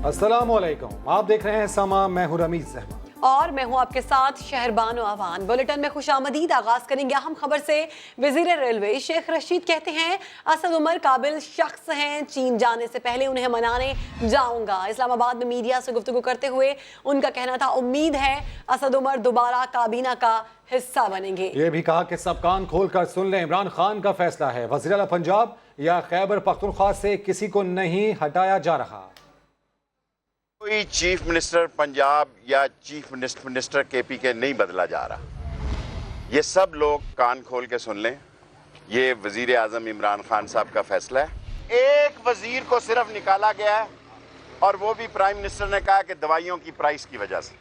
अस्सलाम वालेकुम, आप देख रहे हैं समा, मैं हूं रमीज अहमद और मैं हूं आपके साथ शहरबानो आवान। बुलेटिन में खुशामदीद आगाज करेंगे अहम खबर से। वजीर रेलवे शेख रशीद कहते हैं असद उमर काबिल शख्स हैं, चीन जाने से पहले उन्हें मनाने जाऊंगा। इस्लामाबाद में मीडिया से गुफ्तगू करते हुए उनका कहना था उम्मीद है असद उमर दोबारा काबीना का हिस्सा बनेंगे। ये भी कहा कि सब कान खोल कर सुन लें, इमरान खान का फैसला है, वज़ीर आला पंजाब या खैबर पख्तूनख्वा से किसी को नहीं हटाया जा रहा। कोई चीफ मिनिस्टर पंजाब या चीफ मिनिस्टर केपी के नहीं बदला जा रहा। ये सब लोग कान खोल के सुन लें, ये वजीर आज़म इमरान खान साहब का फैसला है। एक वजीर को सिर्फ निकाला गया है और वो भी प्राइम मिनिस्टर ने कहा कि दवाइयों की प्राइस की वजह से,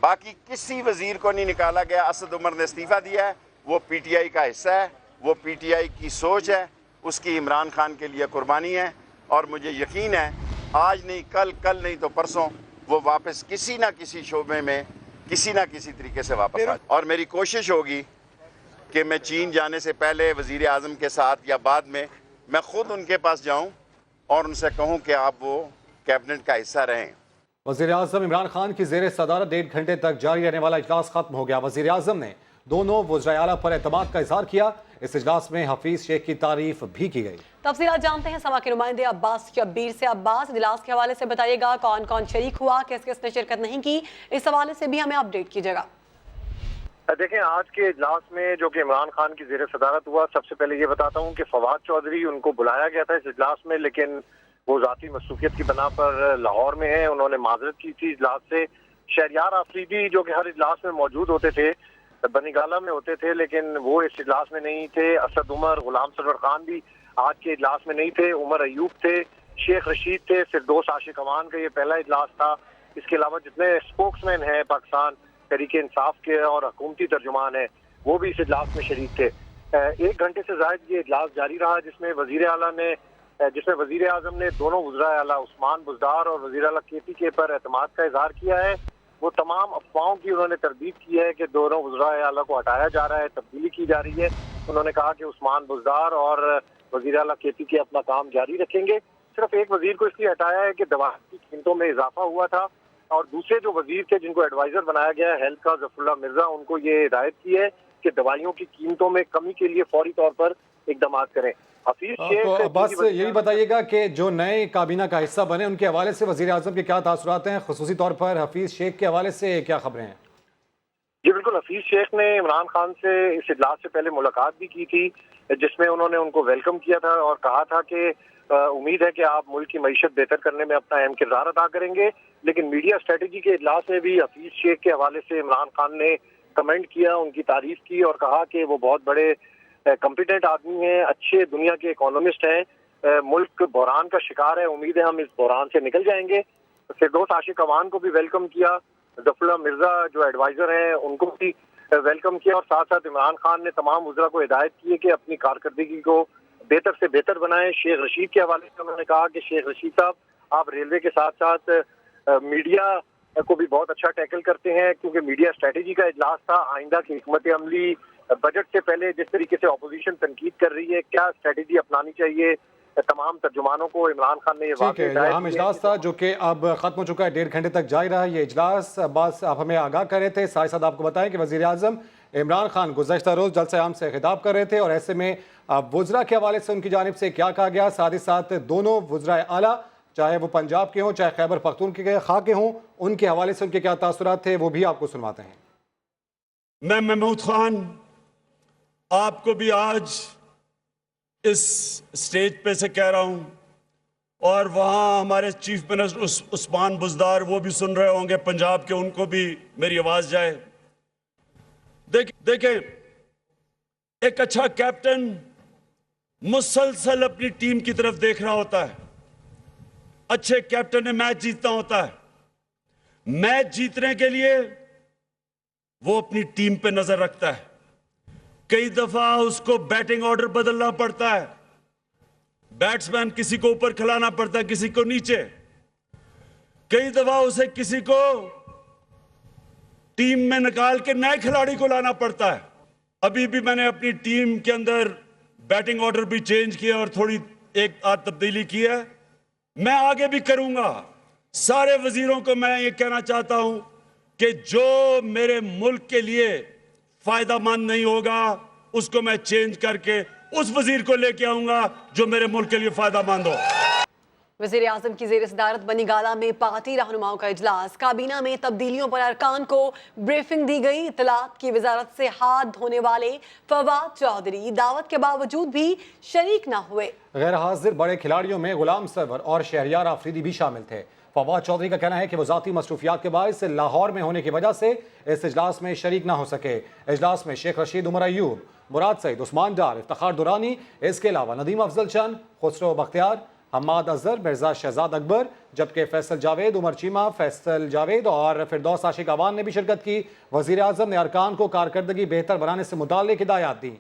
बाकी किसी वजीर को नहीं निकाला गया। असद उमर ने इस्तीफ़ा दिया है, वो पीटीआई का हिस्सा है, वो पीटीआई की सोच है, उसकी इमरान खान के लिए कुर्बानी है और मुझे यकीन है आज नहीं कल नहीं तो परसों वो वापस किसी ना किसी शोबे में किसी ना किसी तरीके से वापस आ। और मेरी कोशिश होगी कि मैं चीन जाने से पहले वज़ीर आज़म के साथ या बाद में मैं खुद उनके पास जाऊं और उनसे कहूं कि आप वो कैबिनेट का हिस्सा रहें। वज़ीर आज़म इमरान खान की ज़ेर सदारत 1.5 घंटे तक जारी रहने वाला इजलास खत्म हो गया। वज़ीर आज़म ने दोनों वज़राए आला पर एतमाद का इजहार किया। इस इजलास में हफीज शेख की तारीफ भी की गई। तफसीलात जानते हैं समा के नुमाइंदे अब्बास शब्बीर से। अब्बास, इजलास के हवाले से बताइएगा, कौन कौन शरीक हुआ, किस किस ने शिरकत नहीं की, इस हवाले से भी हमें अपडेट कीजिएगा। देखें, आज के इजलास में जो कि इमरान खान की ज़ेर सदारत हुआ, सबसे पहले ये बताता हूँ कि फवाद चौधरी उनको बुलाया गया था इस इजलास में, लेकिन वो ज़ाती मसरूफियत की बना पर लाहौर में है। उन्होंने माजरत की थी इजलास से। शहरयार आफरीदी जो कि हर इजलास में मौजूद होते थे, बनीगाला में होते थे, लेकिन वो इस इजलास में नहीं थे। असद उमर, गुलाम सरवर खान भी आज के इजलास में नहीं थे। उमर अयूब थे, शेख रशीद थे, फिरदौस आशिक अमान का ये पहला इजलास था। इसके अलावा जितने स्पोक्समैन हैं पाकिस्तान तहरीक इंसाफ के और हुकूमती तर्जुमान हैं, वो भी इस इजलास में शरीक थे। 1 घंटे से ज़ायद ये इजलास जारी रहा, जिसमें वज़ीर आज़म ने दोनों वज़राए आला उस्मान बुज़दार और वज़ीर आला केपी के पर एतमाद का इजहार किया है। वो तमाम अफवाहों की उन्होंने तरदीद की है कि दोनों वज़राए आला को हटाया जा रहा है, तब्दीली की जा रही है। उन्होंने कहा कि उस्मान बुज़दार और वज़ीर आला केपी के अपना काम जारी रखेंगे। सिर्फ एक वज़ीर को इसलिए हटाया है कि दवा की कीमतों में इजाफा हुआ था, और दूसरे जो वज़ीर थे जिनको एडवाइज़र बनाया गया है हेल्थ का, ज़फ़रुल्लाह मिर्ज़ा, उनको ये हिदायत की है कि दवाइयों की कीमतों में कमी के लिए फौरी तौर पर इक़दामात करें। हफीज शेख, तो अब्बास यही बताइएगा कि जो नए काबीना का हिस्सा बने उनके हवाले से वज़ीर आज़म के क्या तासुरात हैं, खुसूसी तौर पर हफीज शेख के हवाले से क्या खबरें हैं? जी बिल्कुल, हफीज शेख ने इमरान खान से इस इजलास से पहले मुलाकात भी की थी, जिसमें उन्होंने उनको वेलकम किया था और कहा था कि उम्मीद है कि आप मुल्क की मईशत बेहतर करने में अपना अहम किरदार अदा करेंगे। लेकिन मीडिया स्ट्रेटजी के इजलास में भी हफीज शेख के हवाले से इमरान खान ने कमेंट किया, उनकी तारीफ की और कहा कि वो बहुत बड़े कॉम्पिटेंट आदमी हैं, अच्छे दुनिया के इकोनॉमिस्ट हैं। मुल्क बहरान का शिकार है, उम्मीद है हम इस बहरान से निकल जाएंगे। फिरदौस आशिक अमान को भी वेलकम किया, ज़फ़रुल्लाह मिर्ज़ा जो एडवाइज़र हैं उनको भी वेलकम किया, और साथ साथ इमरान खान ने तमाम वज़रा को हिदायत की है कि अपनी कारकर्दगी को बेहतर से बेहतर बनाएं। शेख रशीद के हवाले से उन्होंने कहा कि शेख रशीद साहब, आप रेलवे के साथ साथ मीडिया को भी बहुत अच्छा टैकल करते हैं, क्योंकि मीडिया स्ट्रेटजी का इजलास था। आइंदा की हिकमत अमली, बजट से पहले जिस तरीके से अपोजिशन तनकीद कर रही है, क्या स्ट्रेटजी अपनानी चाहिए, तमाम तर्जुमानों को इमरान खान ने ये अहम इजलास था जो कि अब खत्म हो चुका है। 1.5 घंटे तक जारी रहा ये इजलास। अब्बास, आप हमें आगाह कर रहे थे, साथ साथ आपको बताएं कि वज़ीर आज़म इमरान खान गुज़श्ता रोज़ जलसे आम से खिताब कर रहे थे, और ऐसे में वज़रा के हवाले से उनकी जानिब से क्या कहा गया, साथ ही साथ दोनों वज़राए आला चाहे वो पंजाब के हों चाहे खैबर पख्तूनख्वा के हों, उनके हवाले से उनके क्या तासुरात थे वो भी आपको सुनवाते हैं। मैं महमूद खान आपको भी आज इस स्टेज पे से कह रहा हूं, और वहां हमारे चीफ मिनिस्टर उस्मान बुज़दार वो भी सुन रहे होंगे पंजाब के, उनको भी मेरी आवाज जाए। देखें, एक अच्छा कैप्टन मुसलसल अपनी टीम की तरफ देख रहा होता है। अच्छे कैप्टन ने मैच जीतना होता है। मैच जीतने के लिए वो अपनी टीम पे नजर रखता है। कई दफा उसको बैटिंग ऑर्डर बदलना पड़ता है, बैट्समैन किसी को ऊपर खिलाना पड़ता है, किसी को नीचे। कई दफा उसे किसी को टीम में निकाल के नए खिलाड़ी को लाना पड़ता है। अभी भी मैंने अपनी टीम के अंदर बैटिंग ऑर्डर भी चेंज किया और थोड़ी एक आध तब्दीली की है। मैं आगे भी करूंगा। सारे वजीरों को मैं ये कहना चाहता हूं कि जो मेरे मुल्क के लिए फायदामंद नहीं होगा उसको मैं चेंज करके उस वजीर को लेके आऊंगा जो मेरे मुल्क के लिए फायदामंद हो। वज़ीर आज़म की ज़ेर सदारत बनी गाला में पार्टी रहनुमाओं का इजलास, काबीना में तब्दीलियों पर अरकान को ब्रीफिंग दी गई। इत्तलात की वजारत से हाथ धोने वाले फवाद चौधरी दावत के बावजूद भी शरीक न हुए। गैर हाजिर बड़े खिलाड़ियों में गुलाम सरवर और शहरियार आफरीदी भी शामिल थे। फवाद चौधरी का कहना है कि वो ज़ाती मसरूफियात के बायस लाहौर में होने की वजह से इस इजलास में शरीक न हो सके। इजलास में शेख रशीद, उमर अयूब, मुराद सईद, उस्मान डार, इफ्तिखार दुरानी, इसके अलावा नदीम अफजल चंद, खुसरो बख्तियार, हम्माद अजहर, मिर्जा शहजाद अकबर, जबकि फैसल जावेद, उमर चीमा, फैसल जावेद और फिरदौस आशिक अवान ने भी शिरकत की। वज़ीर आज़म ने अरकान को कारकर्दगी बेहतर बनाने से मुताल्लिक़ हिदायत दी।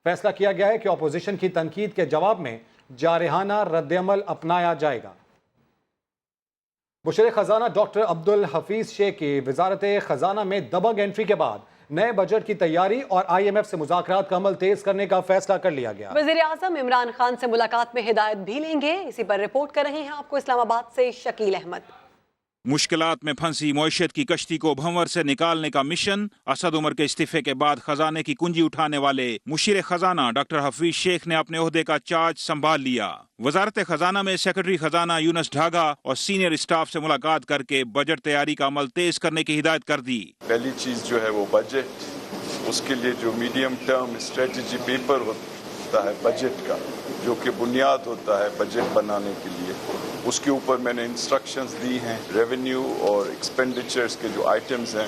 फैसला किया गया है कि अपोजिशन की तनकीद के जवाब में जारहाना रद्दअमल अपनाया जाएगा। मुशीर खजाना डॉक्टर अब्दुल हफीज शेख की वजारत खजाना में दबंग एंट्री के बाद नए बजट की तैयारी और IMF से मुज़ाकरात का अमल तेज करने का फैसला कर लिया गया। वज़ीर आज़म इमरान खान से मुलाकात में हिदायत भी लेंगे। इसी पर रिपोर्ट कर रहे हैं आपको इस्लामाबाद से शकील अहमद। मुश्किलात में फंसी मईशत की कश्ती को भंवर से निकालने का मिशन। असद उमर के इस्तीफे के बाद खजाने की कुंजी उठाने वाले मुशीर खजाना डॉक्टर हफीज शेख ने अपने ओहदे का चार्ज संभाल लिया। वजारत खजाना में सेक्रेटरी खजाना यूनुस ढागा और सीनियर स्टाफ से मुलाकात करके बजट तैयारी का अमल तेज करने की हिदायत कर दी। पहली चीज जो है वो बजट, उसके लिए जो मीडियम टर्म स्ट्रेटजी पेपर होता है बजट का, जो कि बुनियाद होता है बजट बनाने के लिए, उसके ऊपर मैंने इंस्ट्रक्शंस दी हैं। रेवेन्यू और एक्सपेंडिचर्स के जो आइटम्स हैं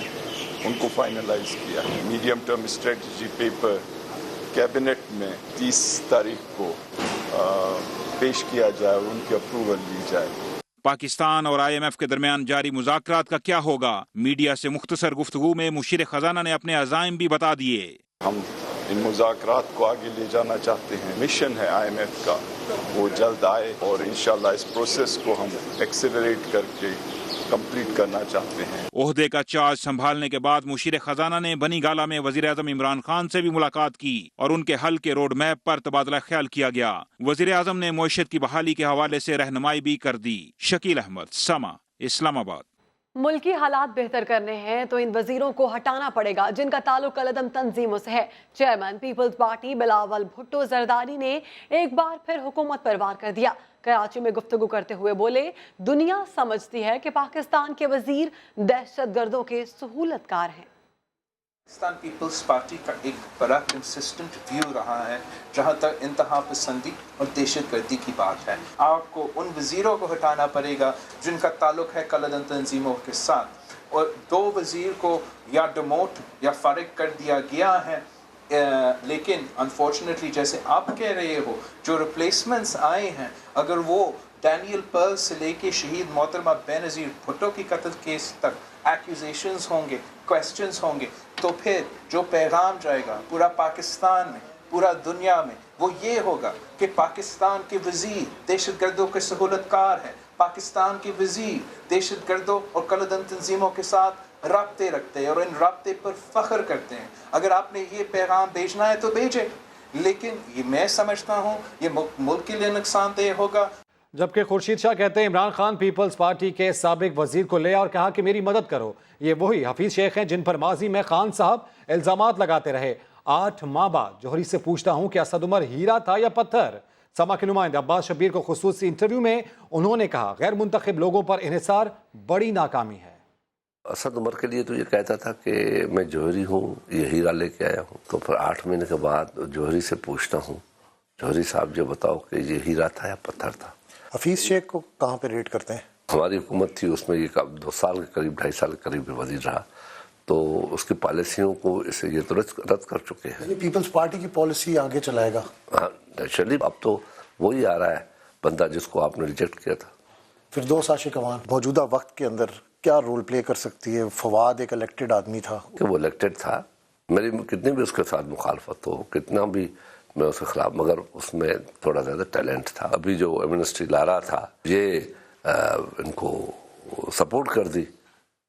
उनको फाइनलाइज किया है। Medium term strategy paper cabinet में 30 तारीख को पेश किया जाए और उनकी अप्रूवल ली जाए। पाकिस्तान और IMF के दरमियान जारी मुज़ाकरात का क्या होगा? मीडिया से मुख्तसर गुफ्तगू में मुशीर खजाना ने अपने अज़ाइम भी बता दिए। हम इन मुज़ाकरात को आगे ले जाना चाहते हैं। मिशन है IMF का, वो जल्द आए और इंशाल्लाह इस प्रोसेस को हम एक्सेलरेट करके कंप्लीट करना चाहते हैं। ओहदे का चार्ज संभालने के बाद मुशीर खजाना ने बनी गाला में वजीर आज़म इमरान खान से भी मुलाकात की और उनके हल के रोड मैप पर तबादला ख्याल किया गया। वजीर आज़म ने मईशत की बहाली के हवाले से रहनुमाई भी कर दी। शकील अहमद, समा, इस्लामाबाद। मुल्की हालात बेहतर करने हैं तो इन वजीरों को हटाना पड़ेगा जिनका ताल्लुक कलदम तंजीमों से है। चेयरमैन पीपल्स पार्टी बिलावल भुट्टो जरदारी ने एक बार फिर हुकूमत पर वार कर दिया। कराची में गुफ्तगू करते हुए बोले, दुनिया समझती है कि पाकिस्तान के वजीर दहशतगर्दों के सहूलतकार हैं। पाकिस्तान पीपल्स पार्टी का एक बड़ा कंसिस्टेंट व्यू रहा है जहाँ तक इंतहा पसंदी और दहशतगर्दी की बात है। आपको उन वज़ीरों को हटाना पड़ेगा जिनका ताल्लुक है कलदम तंजीमों के साथ, और 2 वज़ीर को या डिमोट या फारिग कर दिया गया है। लेकिन अनफॉर्चुनेटली जैसे आप कह रहे हो, जो रिप्लेसमेंट्स आए हैं, अगर वो डैनियल पर्ल से लेके शहीद मोहतरमा बेनज़ीर भुट्टो की कत्ल केस तक एक्यूजेशंस होंगे, क्वेश्चंस होंगे, तो फिर जो पैगाम जाएगा पूरा पाकिस्तान में, पूरा दुनिया में, वो ये होगा कि पाकिस्तान के वज़ीर दहशतगर्दों के सहूलतकार हैं। पाकिस्तान के वज़ीर दहशतगर्दों और कलदम तंजीमों के साथ राब्ते रखते हैं और इन राब्ते पर फ़ख्र करते हैं। अगर आपने ये पैगाम भेजना है तो भेजें, लेकिन ये मैं समझता हूँ ये मुल्क के लिए नुकसानदेह होगा। जबकि खुर्शीद शाह कहते हैं इमरान खान पीपल्स पार्टी के साबिक वजीर को ले और कहा कि मेरी मदद करो। ये वही हफीज शेख हैं जिन पर माजी में खान साहब इल्जामात लगाते रहे। 8 माह बाद जोहरी से पूछता हूँ कि असद उमर हीरा था या पत्थर। समा के नुमाइंदे अब्बास शबीर को खुसूसी इंटरव्यू में उन्होंने कहा, गैर मुंतखब लोगों पर इन्हिसार बड़ी नाकामी है। असद उमर के लिए तो ये कहता था कि मैं जौहरी हूँ, ये हीरा लेके आया हूँ। तो फिर 8 महीने के बाद जौहरी से पूछता हूँ, जौहरी साहब जो बताओ कि ये हीरा था या पत्थर था। हफीज शेख को कहाँ पे रेट करते हैं? हमारी हुकूमत थी, उसमें ये 2 साल के करीब, 2.5 साल के करीब वजीर रहा, तो उसकी पॉलिसियों को इसे ये तो रद्द कर चुके हैं। पीपल्स पार्टी की पॉलिसी आगे चलाएगा? हाँ नेचुरली, अब तो वही आ रहा है बंदा जिसको आपने रिजेक्ट किया था। फिरदौस आशिक अवान मौजूदा वक्त के अंदर क्या रोल प्ले कर सकती है? फवाद एक इलेक्टेड आदमी था कि वो इलेक्टेड था, मेरी कितनी भी उसके साथ मुखालफत हो, कितना भी मैं उसके खिलाफ, मगर उसमें थोड़ा ज़्यादा टैलेंट था। अभी जो मिनिस्ट्री ला रहा था ये इनको सपोर्ट कर दी।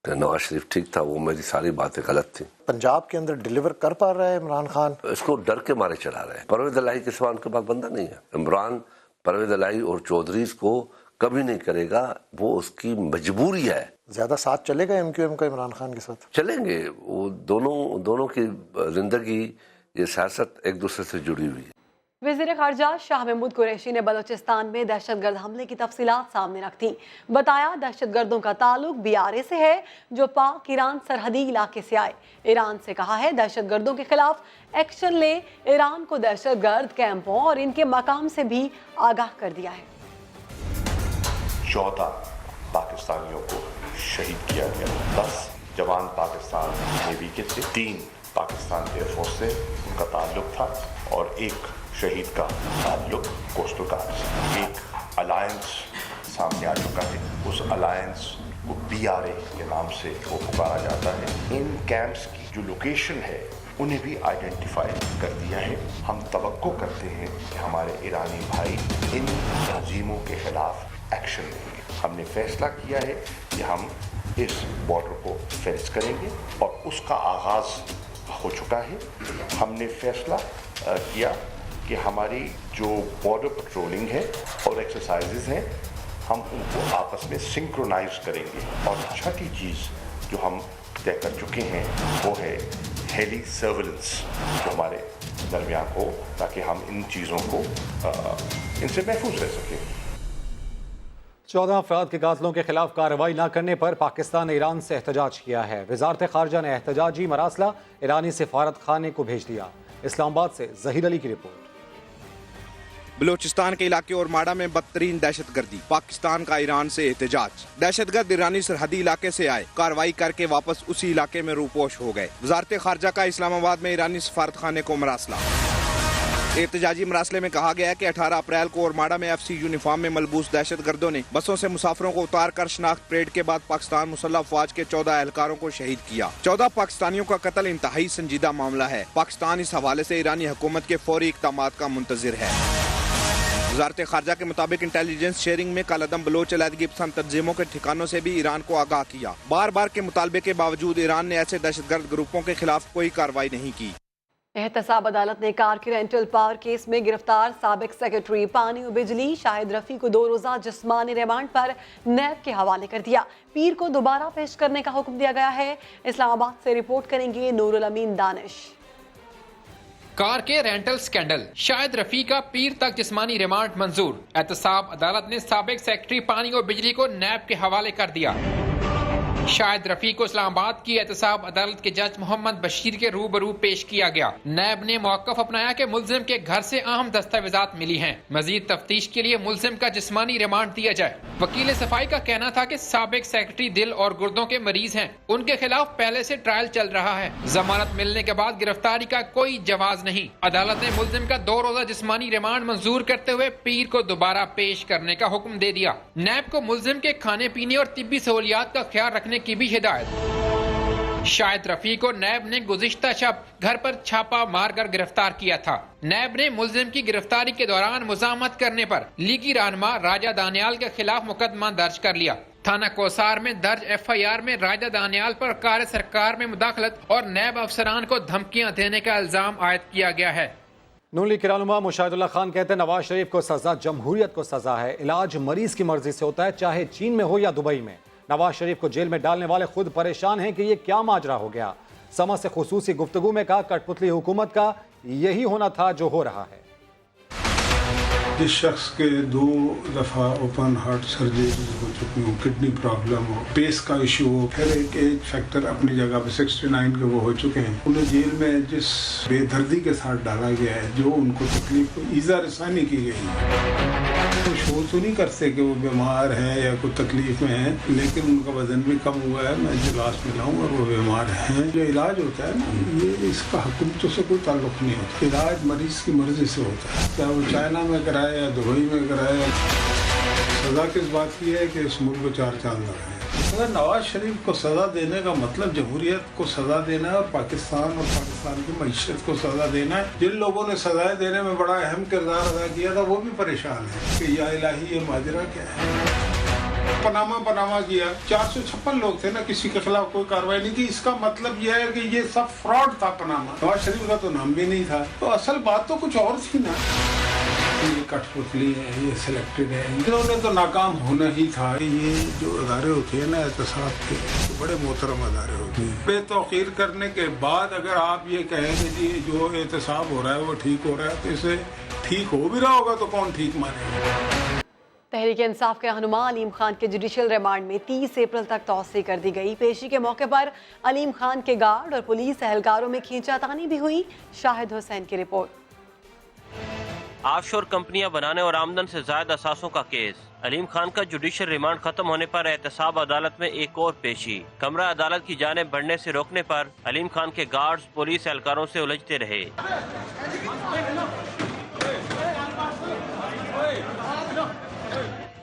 नवाज शरीफ ठीक था, वो मेरी सारी बातें गलत थी। पंजाब के अंदर डिलीवर कर पा रहा है इमरान खान? इसको डर के मारे चला रहे हैं। परवेज इलाही के सिवा उनके पास बंदा नहीं है। इमरान, परवेज इलाही और चौधरी को کبھی نہیں کرے گا، وہ اس کی مجبوری ہے. زیادہ ساتھ چلے گا MQM کا عمران خان کے ساتھ؟ چلیں گے، وہ دونوں کی زندگی، یہ سیاست ایک دوسرے سے جڑی ہوئی ہے. وزیر خارجہ شاہ محمود قریشی نے بلوچستان میں دہشت گرد حملے کی تفصیلات سامنے رکھ دیں. بتایا دہشت گردوں کا تعلق BRA سے ہے جو پاک ایران سرحدی علاقے سے آئے. ایران سے کہا ہے دہشت گردوں کے خلاف ایکشن لے. ایران کو دہشت گرد کیمپوں اور ان کے مقام سے بھی آگاہ کر دیا ہے. 14 پاکستانیوں کو شہید کیا گیا. 10 جوان پاکستان نیوی کے تھے، 3 پاکستان ایئر فورس سے ان کا تعلق تھا، اور 1 شہید کا تعلق کوسٹل گارڈ سے. ایک الائنس سامنے آ چکا ہے، اس الائنس کو BRA کے نام سے وہ پکارا جاتا ہے. ان کیمپس کی جو لوکیشن ہے انہیں بھی آئیڈینٹیفائی کر دیا ہے. ہم توقع کرتے ہیں کہ ہمارے ایرانی بھائی ان تنظیموں کے خلاف ایکشن لیں گے. ہم نے فیصلہ کیا ہے کہ ہم اس بارڈر کو فینس کریں گے، اور اس کا آغاز ہو چکا ہے. ہم نے فیصلہ کیا کہ ہماری جو بارڈر پٹرولنگ ہے اور ایکسرسائزز ہیں ہم ان کو آپس میں سنکرونائز کریں گے. اور چھٹی چیز جو ہم طے کر چکے ہیں وہ ہے ہیلی سرویلنس جو ہمارے درمیان ہو، تاکہ ہم ان چیزوں کو ان سے محفوظ رہ سکیں. 14 افراد کے قاتلوں کے خلاف کارروائی نہ کرنے پر پاکستان نے ایران سے احتجاج کیا ہے. وزارت خارجہ نے احتجاجی مراسلہ ایرانی سفارت خانے کو بھیج دیا. اسلام آباد سے ظہیر علی کی رپورٹ. بلوچستان کے علاقے اور ماڑا میں بدترین دہشت گردی، پاکستان کا ایران سے احتجاج. دہشت گرد ایرانی سرحدی علاقے سے آئے، کارروائی کر کے واپس اسی علاقے میں روپوش ہو گئے. وزارت خارجہ کا اسلام آباد میں ایرانی سفارت خانے کو مراسلہ. احتجاجی مراسلے میں کہا گیا ہے کہ 18 اپریل کو اور ماڑا میں FC یونیفارم میں ملبوس دہشت گردوں نے بسوں سے مسافروں کو اتار کر شناخت پریڈ کے بعد پاکستان مسلح افواج کے 14 اہلکاروں کو شہید کیا. 14 پاکستانیوں کا قتل انتہائی سنجیدہ معاملہ ہے. پاکستان اس حوالے سے ایرانی حکومت کے فوری اقدامات کا منتظر ہے. وزارت خارجہ کے مطابق انٹیلیجنس شیئرنگ میں کالعدم بلوچ علیحدگی پسند تنظیموں کے ٹھکانوں سے بھی ایران کو آگاہ کیا. بار بار کے مطالبے کے باوجود ایران نے ایسے دہشت گرد گروپوں کے خلاف کوئی کارروائی نہیں کی. احتساب عدالت نے کار کے رینٹل پاور کیس میں گرفتار سابق سیکرٹری پانی و بجلی شاہد رفیع کو 2 روزہ جسمانی ریمانڈ پر نیب کے حوالے کر دیا. پیر کو دوبارہ پیش کرنے کا حکم دیا گیا ہے. اسلام آباد سے رپورٹ کریں گے نور الامین دانش. کار کے رینٹل سکینڈل، شاہد رفیع کا پیر تک جسمانی ریمانڈ منظور. احتساب عدالت نے سابق سیکرٹری پانی اور بجلی کو نیب کے حوالے کر دیا. شاہد رفیع کو اسلام آباد کی احتساب عدالت کے جج محمد بشیر کے روبرو پیش کیا گیا. نیب نے موقف اپنایا کہ ملزم کے گھر سے اہم دستاویزات ملی ہیں. مزید تفتیش کے لیے ملزم کا جسمانی ریمانڈ دیا جائے. وکیل صفائی کا کہنا تھا کہ سابق سیکرٹری دل اور گردوں کے مریض ہیں، ان کے خلاف پہلے سے ٹرائل چل رہا ہے. ضمانت ملنے کے بعد گرفتاری کا کوئی جواز نہیں. عدالت نے ملزم کا 2 روزہ جسمانی ریمانڈ منظور کرتے ہوئے پیر کو دوبارہ پیش کرنے کا حکم دے دیا. نیب کو ملزم کے کھانے پینے اور طبی سہولیات کا خیال رکھنے کی بھی ہدایت. شاہد رفیع کو نیب نے گزشتہ شب گھر پر چھاپا مار کر گرفتار کیا تھا. نیب نے ملزم کی گرفتاری کے دوران مزاحمت کرنے پر لیگی رہنما راجہ دانیال کے خلاف مقدمہ درج کر لیا. تھانہ کوسار میں درج FIR میں راجہ دانیال پر کار سرکار میں مداخلت اور نیب افسران کو دھمکیاں دینے کا الزام عائد کیا گیا ہے. نون لیگ کے رہنما مشاہد اللہ خان کہتے ہیں نواز شریف کو سزا جمہوریت کو سزا ہے. علاج مریض کی مرضی سے ہوتا ہے، چاہے چین میں ہو یا دبئی میں. نواز شریف کو جیل میں ڈالنے والے خود پریشان ہیں کہ یہ کیا ماجرا ہو گیا. سما سے خصوصی گفتگو میں کہا کٹ پتلی حکومت کا یہی ہونا تھا جو ہو رہا ہے. جس شخص کے 2 دفعہ اوپن ہارٹ سرجری ہو چکی ہو، کڈنی پرابلم ہو، پیس کا ایشو ہو، پھر ایک ایج فیکٹر اپنی جگہ پہ 69 کے وہ ہو چکے ہیں، انہیں جیل میں جس بے دردی کے ساتھ ڈالا گیا ہے، جو ان کو تکلیف کو ایزا رسانی کی گئی ہے. شور تو نہیں کرتے کہ وہ بیمار ہیں یا کوئی تکلیف میں ہیں، لیکن ان کا وزن بھی کم ہوا ہے. میں اجلاس میں لاؤں اور وہ بیمار ہیں. جو علاج ہوتا ہے نا، یہ اس کا حکومتوں سے کوئی تعلق نہیں ہوتا. علاج مریض کی مرضی سے ہوتا ہے، چاہے وہ چائنا میں کرائے یا دبئی میں کرائے. سزا کس بات کی ہے کہ اس ملک کو 4 چاند لگائے. اگر نواز شریف کو سزا دینے کا مطلب جمہوریت کو سزا دینا ہے اور پاکستان کی معیشت کو سزا دینا ہے. جن لوگوں نے سزائیں دینے میں بڑا اہم کردار ادا کیا تھا وہ بھی پریشان ہیں کہ یا الہی یہ ماجرا کیا ہے. پناما کیا، 456 لوگ تھے نا، کسی کے خلاف کوئی کارروائی نہیں کی. اس کا مطلب یہ ہے کہ یہ سب فراڈ تھا. پناما نواز شریف کا تو نام بھی نہیں تھا. تو اصل بات تو کچھ اور تھی نا. कठपुतली है, ये सिलेक्टेड है, इन्होंने तो नाकाम होना ही था। ये जो अदारे होते हैं ना एहतसाब के, तो बड़े मोहतरम अदारे होते हैं। बेतौकीर करने के बाद अगर आप ये कहें कि जी जो एहतसाब हो रहा है वो ठीक हो रहा है, तो इसे ठीक हो भी रहा होगा तो कौन ठीक मानेगा। तहरीक इंसाफ के रहनुमा अलीम खान के जुडिशल रिमांड में 30 अप्रैल तक तौसी कर दी गई। पेशी के मौके पर अलीम खान के गार्ड और पुलिस एहलकारों में खींचातानी भी हुई। शाहिद हुसैन की रिपोर्ट। ऑफशोर कंपनियां बनाने और आमदन से ज्यादा असासों का केस। अलीम खान का जुडिशल रिमांड खत्म होने पर एहतसाब अदालत में एक और पेशी। कमरा अदालत की जानिब बढ़ने से रोकने पर अलीम खान के गार्ड्स पुलिस एहलकारों से उलझते रहे।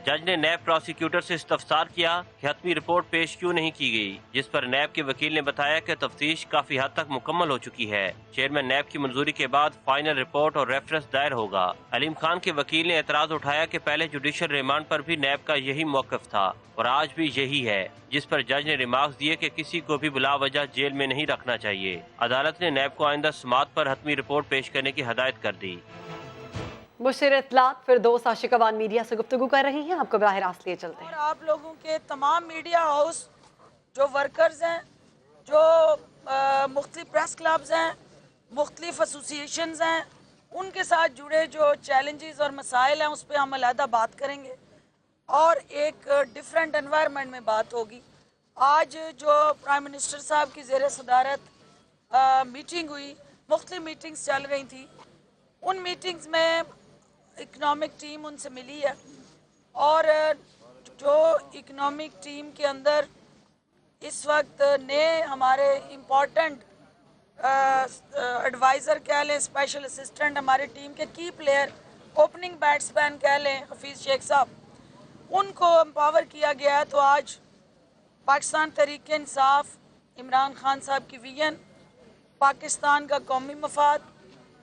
जज ने नैब प्रोसिक्यूटर से इस्तफसार किया कि हतमी रिपोर्ट पेश क्यों नहीं की गई, जिस पर नैब के वकील ने बताया कि तफ्तीश काफी हद तक मुकम्मल हो चुकी है। चेयरमैन नैब की मंजूरी के बाद फाइनल रिपोर्ट और रेफरेंस दायर होगा। अलीम खान के वकील ने एतराज उठाया कि पहले जुडिशल रिमांड पर भी नैब का यही मौक़िफ़ था और आज भी यही है, जिस पर जज ने रिमार्क्स दिए कि किसी को भी बिला वजह जेल में नहीं रखना चाहिए। अदालत ने नैब को आइंदा समाअत पर हतमी रिपोर्ट पेश करने की हदायत कर दी। मुशीर इत्तलात फिरदौस आशिकवान मीडिया से गुफ्तगू कर रही हैं, आपको बराह रास्त लिए चलते हैं। और आप लोगों के तमाम मीडिया हाउस जो वर्कर्स हैं, जो मुख्तलिफ प्रेस क्लब्स हैं, मुख्तलिफ एसोसिएशंस हैं, उनके साथ जुड़े जो चैलेंजेस और मसाइल हैं उस पर हम अलहदा बात करेंगे और एक डिफरेंट एनवायरनमेंट में बात होगी। आज जो प्राइम मिनिस्टर साहब की ज़ेर सदारत मीटिंग हुई, मुख्तलिफ मीटिंग्स चल रही थी, उन मीटिंग्स में इकनॉमिक टीम उनसे मिली है और जो इकनॉमिक टीम के अंदर इस वक्त नए हमारे इम्पोर्टेंट एडवाइज़र कह लें, स्पेशल असिस्टेंट, हमारे टीम के की प्लेयर, ओपनिंग बैट्समैन कह लें हफीज़ शेख साहब, उनको एम्पावर किया गया है। तो आज पाकिस्तान तहरीक इंसाफ, इमरान खान साहब की विजन, पाकिस्तान का कौमी मफाद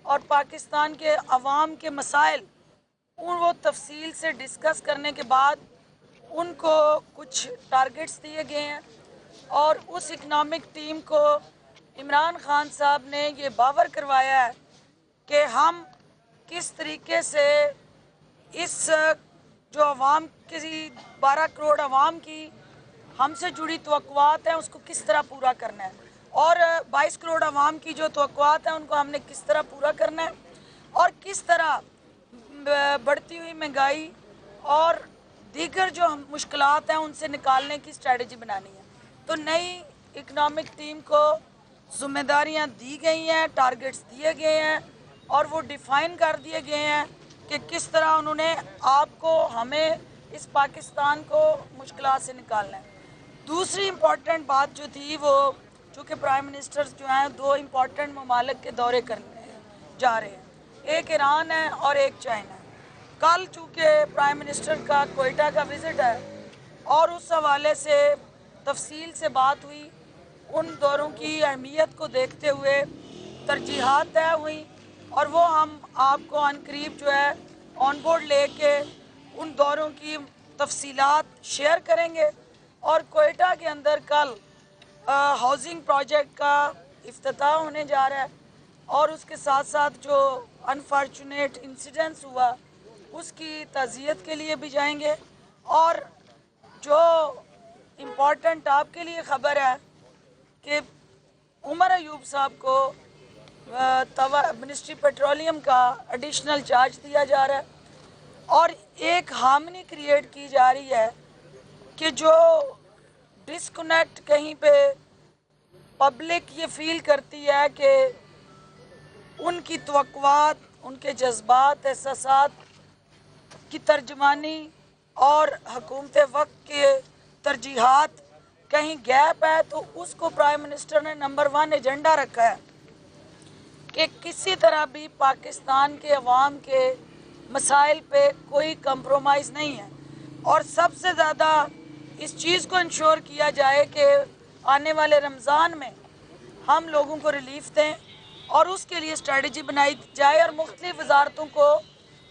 और पाकिस्तान के अवाम के मसाइल, वो तफसील से डिस्कस करने के बाद उनको कुछ टारगेट्स दिए गए हैं और उस इकनॉमिक टीम को इमरान खान साहब ने ये बावर करवाया है कि हम किस तरीके से इस जो अवाम की 12 करोड़ अवाम की हमसे जुड़ी तवक्कुआत हैं उसको किस तरह पूरा करना है और 22 करोड़ अवाम की जो तवक्कुआत हैं उनको हमने किस तरह पूरा करना है और किस तरह बढ़ती हुई महंगाई और दीगर जो मुश्किलात हैं उनसे निकालने की स्ट्रेटजी बनानी है। तो नई इकनॉमिक टीम को जिम्मेदारियां दी गई हैं, टारगेट्स दिए गए हैं और वो डिफ़ाइन कर दिए गए हैं कि किस तरह उन्होंने आपको, हमें, इस पाकिस्तान को मुश्किलात से निकालना है। दूसरी इम्पॉर्टेंट बात जो थी वो, चूँकि प्राइम मिनिस्टर्स जो हैं 2 इम्पॉर्टेंट ममालिक के दौरे करने जा रहे हैं, एक ईरान है और एक चाइना है। कल चूँकि प्राइम मिनिस्टर का कोयटा का विज़िट है और उस हवाले से तफसील से बात हुई, उन दौरों की अहमियत को देखते हुए तरजीहात तय हुई और वो हम आपको अनकरीब जो है ऑन बोर्ड लेके उन दौरों की तफसीलात शेयर करेंगे। और कोयटा के अंदर कल हाउसिंग प्रोजेक्ट का इफ्तिताह होने जा रहा है और उसके साथ साथ जो अनफॉर्चुनेट इंसिडेंट्स हुआ उसकी ताज़ियत के लिए भी जाएंगे। और जो इम्पोर्टेंट आपके लिए ख़बर है कि उमर अयूब साहब को मिनिस्ट्री पेट्रोलियम का एडिशनल चार्ज दिया जा रहा है और एक हार्मनी क्रिएट की जा रही है कि जो डिस्कनेक्ट कहीं पे पब्लिक ये फील करती है कि उनकी तवक्कुआत, उनके जज्बात, एहसासात की तर्जमानी और हुकूमत वक्त के तरजीहात कहीं गैप है, तो उसको प्राइम मिनिस्टर ने नंबर 1 एजेंडा रखा है कि किसी तरह भी पाकिस्तान के अवाम के मसाइल पे कोई कंप्रोमाइज़ नहीं है और सबसे ज़्यादा इस चीज़ को इंश्योर किया जाए कि आने वाले रमज़ान में हम लोगों को रिलीफ दें और उसके लिए स्ट्रेटजी बनाई जाए और मुख्तलिफ वजारतों को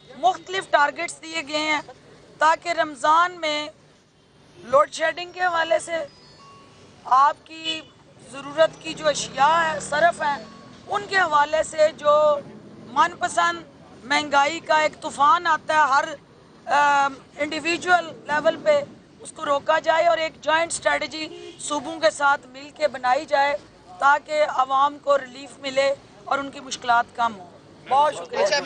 मुख्तलिफ टारगेट्स दिए गए हैं ताकि रमज़ान में लोड शेडिंग के हवाले से आपकी ज़रूरत की जो अशिया है, सरफ हैं, उनके हवाले से जो मनपसंद महंगाई का एक तूफान आता है हर इंडिविजुअल लेवल पे, उसको रोका जाए और एक जॉइंट स्ट्रेटजी सूबों के साथ मिल के बनाई जाए ताकि आवाम को रिलीफ मिले और उनकी मुश्किलात कम हो। बहुत शुक्रिया। अच्छा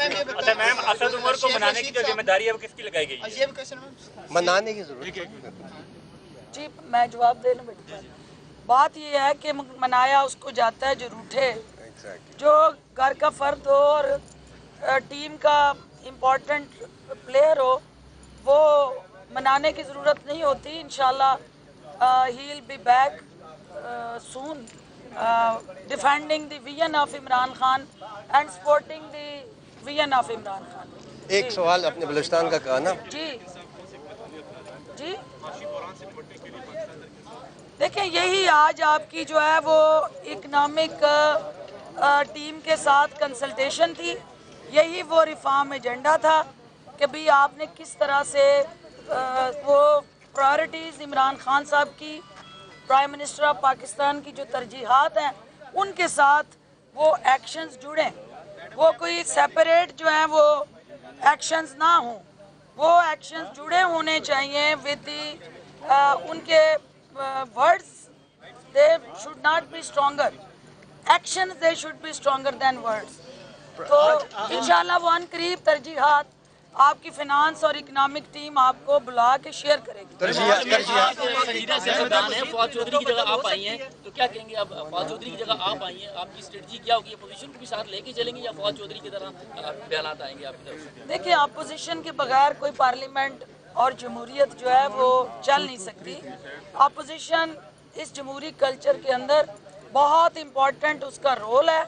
मैम, असद उमर को मनाने की जो जिम्मेदारी है वो किसकी लगाई गई है? मनाने की जरूरत जी मैं जवाब दे लूँ बेटा। बात ये है कि मनाया उसको जाता है जो रूठे, जो घर का फर्द हो और टीम का इम्पोर्टेंट प्लेयर हो, वो मनाने की ज़रूरत नहीं होती। इंशाल्लाह he will be back soon defending the vision of Imran Khan and supporting the vision of Imran Khan. एक सवाल अपने बलूचिस्तान का कहा ना जी जी, देखिए यही आज आपकी जो है वो इकनॉमिक टीम के साथ कंसल्टेशन थी, यही वो रिफॉर्म एजेंडा था कि भाई आपने किस तरह से वो प्रायोरिटीज़ इमरान खान साहब की, प्राइम मिनिस्टर ऑफ पाकिस्तान की जो तरजीहात हैं उनके साथ वो एक्शंस जुड़ें, वो कोई सेपरेट जो है वो एक्शंस ना हों, वो एक्शंस जुड़े होने चाहिए विद उनके words they should not be stronger, actions they should be stronger than words. तो इंशाल्लाह वो अनकरीब तरजीहात आपकी फाइनेंस और इकोनॉमिक टीम आपको बुला के शेयर करेगी। संजीदा सियासतदान है, फवाद चौधरी की जगह आप आई हैं, तो क्या कहेंगे? अब फवाद चौधरी की जगह आप आई हैं, आपकी स्ट्रेटजी क्या होगी? अपोजिशन को भी साथ लेके चलेंगे या फवाद चौधरी की तरह बयानात आएंगे आपकी तरफ से? देखिए अपोजिशन के बगैर कोई पार्लियामेंट और जमहूरियत जो है वो चल नहीं सकती। अपोजिशन इस जमहूरी कल्चर के अंदर बहुत इम्पोर्टेंट उसका रोल है,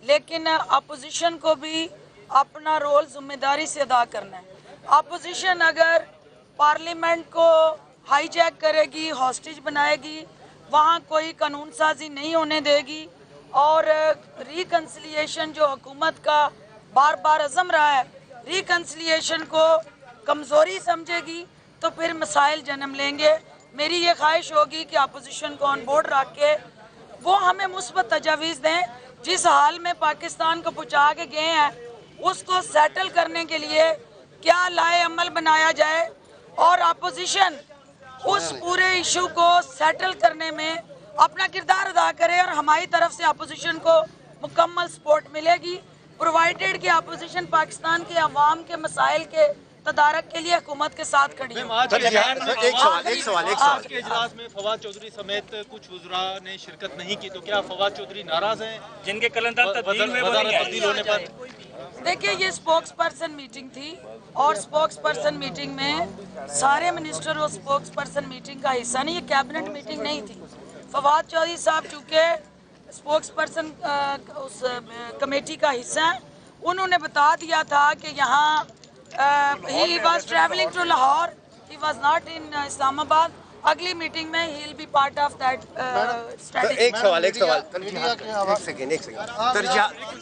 लेकिन अपोजिशन को भी अपना रोल जिम्मेदारी से अदा करना है। अपोजिशन अगर पार्लियामेंट को हाईजैक करेगी, हॉस्टेज बनाएगी, वहाँ कोई कानून साजी नहीं होने देगी और रिकन्सिलिएशन जो हुकूमत का बार बार अज़म रहा है, रिकन्सिलिएशन को कमज़ोरी समझेगी तो फिर मसाइल जन्म लेंगे। मेरी ये ख्वाहिश होगी कि अपोजिशन को ऑन बोर्ड रख के वो हमें मुस्बत तजावीज़ दें, जिस हाल में पाकिस्तान को पहुँचा के गए हैं उसको सेटल करने के लिए क्या लाए अमल बनाया जाए और अपोजिशन उस पूरे इशू को सेटल करने में अपना किरदार अदा करे और हमारी तरफ से अपोजिशन को मुकम्मल सपोर्ट मिलेगी, प्रोवाइडेड कि अपोजिशन पाकिस्तान के अवाम के मसाइल के तदारक के लिए हुकूमत के साथ खड़ी है। एक सवाल आज के इजलास में फवाद चौधरी समेत कुछ वज़रा ने शिरकत नहीं की, तो क्या फवाद चौधरी नाराज हैं जिनके कलंदर तब्दील होने पर? देखिए ये स्पोक्स पर्सन मीटिंग थी और स्पोक्स पर्सन मीटिंग में सारे मिनिस्टर और स्पोक्स पर्सन मीटिंग का हिस्सा नहीं, ये कैबिनेट मीटिंग नहीं थी। फवाद चौधरी साहब चूँकि स्पोक्स पर्सन उस कमेटी का हिस्सा है, उन्होंने बता दिया था कि यहाँ he was traveling to Lahore, he was not in Islamabad। अगली मीटिंग में he will be part of that strategy। एक सवाल एक सेकंड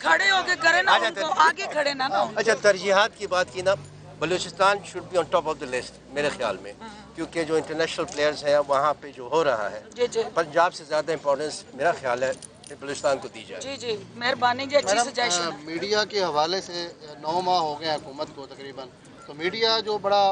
खड़े होके करें ना, उनको आगे खड़े ना ना। अच्छा, तरजीहात की बात की ना, Balochistan should be on top of the list मेरे ख्याल में, क्योंकि जो इंटरनेशनल प्लेयर्स हैं वहाँ पे जो हो रहा है, पंजाब से ज़्यादा इम्पोर्टेंस मेरा ख्याल है बलूचिस्तान को दी जाए। जी जी मेहरबानी जी, अच्छी सजेशन। मीडिया के हवाले से 9 माह हो गए हुकूमत को तकरीबन, तो मीडिया जो बड़ा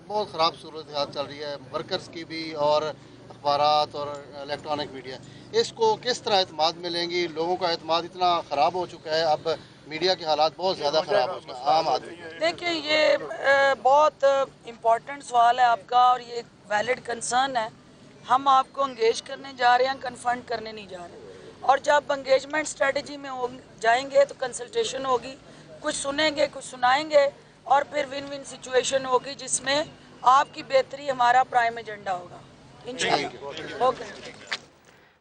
बहुत ख़राब सूरत हाल चल रही है, वर्कर्स की भी और अखबारात और इलेक्ट्रॉनिक मीडिया, इसको किस तरह एतमाद मिलेंगी? लोगों का एतमाद इतना ख़राब हो चुका है, अब मीडिया के हालात बहुत ज़्यादा ख़राब हो चुके हैं आम आदमी। देखिए ये बहुत इम्पोर्टेंट सवाल है आपका और ये वैलिड कंसर्न है। हम आपको इंगेज करने जा रहे हैं, कन्फ्रंट करने नहीं जा रहे। और जब एंगेजमेंट स्ट्रेटजी में जाएंगे तो कंसल्टेशन होगी, कुछ सुनेंगे कुछ सुनाएंगे और फिर विन विन सिचुएशन होगी जिसमें आपकी बेहतरी हमारा प्राइम एजेंडा होगा इंशाल्लाह। ओके।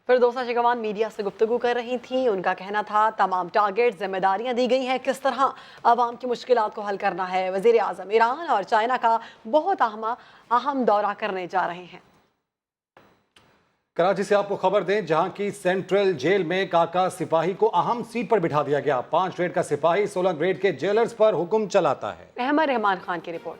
फिरदौसा शेखवान मीडिया से गुफ्तगू कर रही थी। उनका कहना था तमाम टारगेट जिम्मेदारियां दी गई हैं, किस तरह आवाम की मुश्किलात को हल करना है। वज़ीर आज़म ईरान और चाइना का बहुत अहम दौरा करने जा रहे हैं। कराची से आपको खबर दें, जहां की सेंट्रल जेल में काका सिपाही को अहम सीट पर बिठा दिया गया। 5 ग्रेड का सिपाही 16 ग्रेड के जेलर्स पर हुक्म चलाता है। अहमद रहमान खान की रिपोर्ट।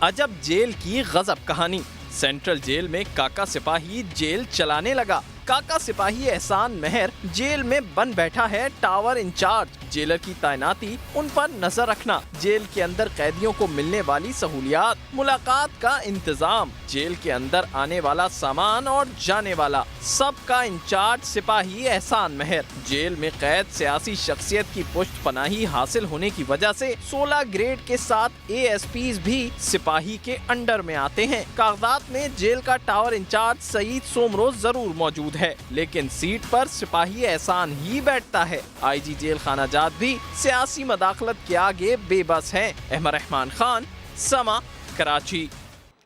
अजब जेल की गजब कहानी। सेंट्रल जेल में काका सिपाही जेल चलाने लगा। काका सिपाही एहसान मेहर जेल में बन बैठा है टावर इंचार्ज। जेलर की तैनाती, उन पर नजर रखना, जेल के अंदर कैदियों को मिलने वाली सहूलियात, मुलाकात का इंतजाम, जेल के अंदर आने वाला सामान और जाने वाला, सब का इंचार्ज सिपाही एहसान मेहर। जेल में कैद सियासी शख्सियत की पुष्ट पनाही हासिल होने की वजह से 16 ग्रेड के साथ ASPs भी सिपाही के अंडर में आते हैं। कागजात में जेल का टावर इंचार्ज सईद सोमरोज जरूर मौजूद है, लेकिन सीट पर सिपाही एहसान ही बैठता है। IG जेल खाना जात भी सियासी मदाखलत के आगे बेबस हैं। अहमद रहमान खान, समा, कराची।